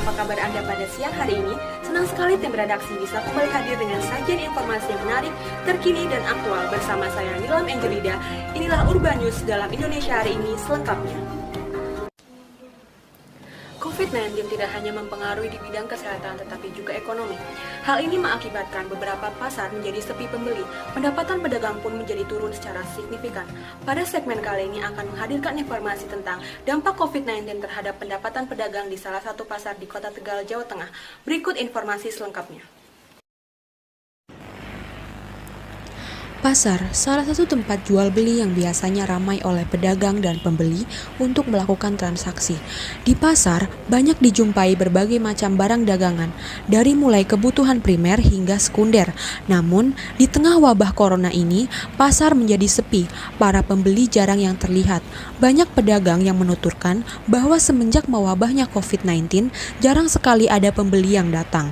apa kabar Anda pada siang hari ini? Senang sekali tim redaksi bisa kembali hadir dengan sajian informasi yang menarik, terkini dan aktual bersama saya Nilam Angelida. Inilah Urban News dalam Indonesia hari ini selengkapnya. COVID-19 tidak hanya mempengaruhi di bidang kesehatan tetapi juga ekonomi. Hal ini mengakibatkan beberapa pasar menjadi sepi pembeli, pendapatan pedagang pun menjadi turun secara signifikan. Pada segmen kali ini akan menghadirkan informasi tentang dampak COVID-19 terhadap pendapatan pedagang di salah satu pasar di Kota Tegal, Jawa Tengah. Berikut informasi selengkapnya. Pasar, salah satu tempat jual beli yang biasanya ramai oleh pedagang dan pembeli untuk melakukan transaksi. Di pasar, banyak dijumpai berbagai macam barang dagangan, dari mulai kebutuhan primer hingga sekunder. Namun, di tengah wabah corona ini, pasar menjadi sepi, para pembeli jarang yang terlihat. Banyak pedagang yang menuturkan bahwa semenjak mewabahnya COVID-19, jarang sekali ada pembeli yang datang.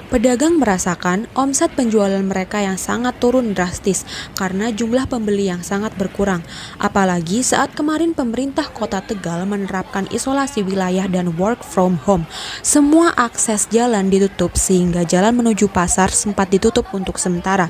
Pedagang merasakan omset penjualan mereka yang sangat turun drastis karena jumlah pembeli yang sangat berkurang. Apalagi saat kemarin pemerintah Kota Tegal menerapkan isolasi wilayah dan work from home. Semua akses jalan ditutup sehingga jalan menuju pasar sempat ditutup untuk sementara.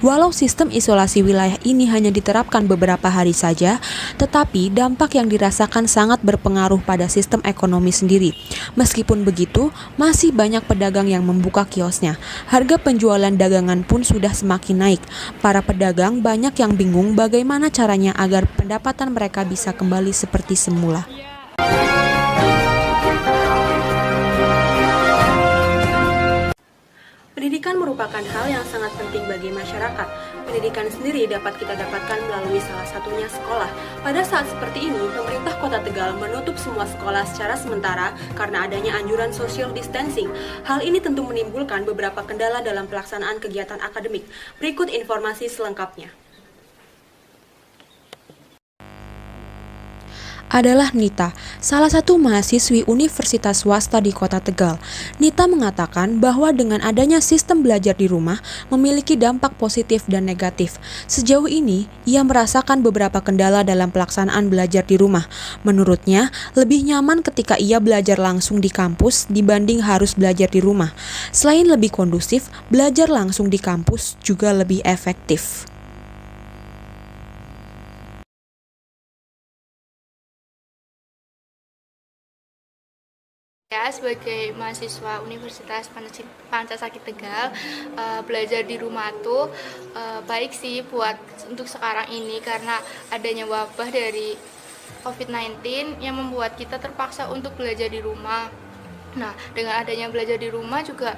Walau sistem isolasi wilayah ini hanya diterapkan beberapa hari saja, tetapi dampak yang dirasakan sangat berpengaruh pada sistem ekonomi sendiri. Meskipun begitu, masih banyak pedagang yang membuka kiosnya. Harga penjualan dagangan pun sudah semakin naik. Para pedagang banyak yang bingung bagaimana caranya agar pendapatan mereka bisa kembali seperti semula. Pendidikan merupakan hal yang sangat penting bagi masyarakat. Pendidikan sendiri dapat kita dapatkan melalui salah satunya sekolah. Pada saat seperti ini, pemerintah Kota Tegal menutup semua sekolah secara sementara karena adanya anjuran social distancing. Hal ini tentu menimbulkan beberapa kendala dalam pelaksanaan kegiatan akademik. Berikut informasi selengkapnya. Adalah Nita, salah satu mahasiswi universitas swasta di Kota Tegal. Nita mengatakan bahwa dengan adanya sistem belajar di rumah memiliki dampak positif dan negatif. Sejauh ini, ia merasakan beberapa kendala dalam pelaksanaan belajar di rumah. Menurutnya, lebih nyaman ketika ia belajar langsung di kampus dibanding harus belajar di rumah. Selain lebih kondusif, belajar langsung di kampus juga lebih efektif. Ya, sebagai mahasiswa Universitas Pancasakti Tegal, belajar di rumah tuh baik sih buat untuk sekarang ini karena adanya wabah dari COVID-19 yang membuat kita terpaksa untuk belajar di rumah. Nah, dengan adanya belajar di rumah juga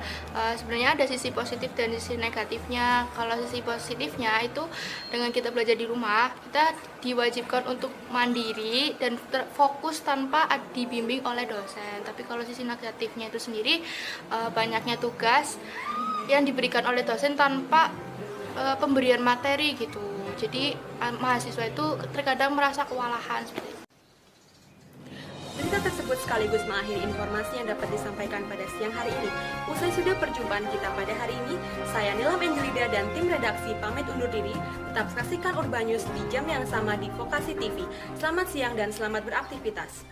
sebenarnya ada sisi positif dan sisi negatifnya. Kalau sisi positifnya itu dengan kita belajar di rumah, kita diwajibkan untuk mandiri dan fokus tanpa dibimbing oleh dosen. Tapi kalau sisi negatifnya itu sendiri, banyaknya tugas yang diberikan oleh dosen tanpa pemberian materi gitu. Jadi mahasiswa itu terkadang merasa kewalahan seperti itu. Berita tersebut sekaligus mengakhiri informasi yang dapat disampaikan pada siang hari ini. Usai sudah perjumpaan kita pada hari ini, saya Nilam Angelida dan tim redaksi pamit undur diri. Tetap saksikan Urban News di jam yang sama di Vokasi TV. Selamat siang dan selamat beraktivitas.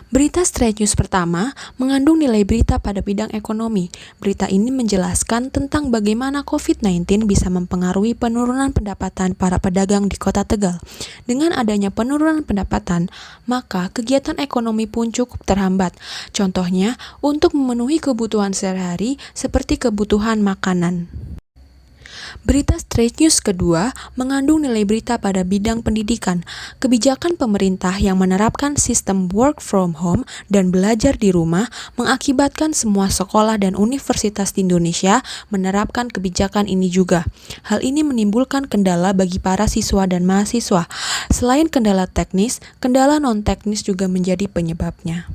Berita Straight News pertama mengandung nilai berita pada bidang ekonomi. Berita ini menjelaskan tentang bagaimana COVID-19 bisa mempengaruhi penurunan pendapatan para pedagang di Kota Tegal. Dengan adanya penurunan pendapatan, maka kegiatan ekonomi pun cukup terhambat. Contohnya, untuk memenuhi kebutuhan sehari-hari seperti kebutuhan makanan. Berita Straight News kedua mengandung nilai berita pada bidang pendidikan. Kebijakan pemerintah yang menerapkan sistem work from home dan belajar di rumah mengakibatkan semua sekolah dan universitas di Indonesia menerapkan kebijakan ini juga. Hal ini menimbulkan kendala bagi para siswa dan mahasiswa. Selain kendala teknis, kendala non-teknis juga menjadi penyebabnya.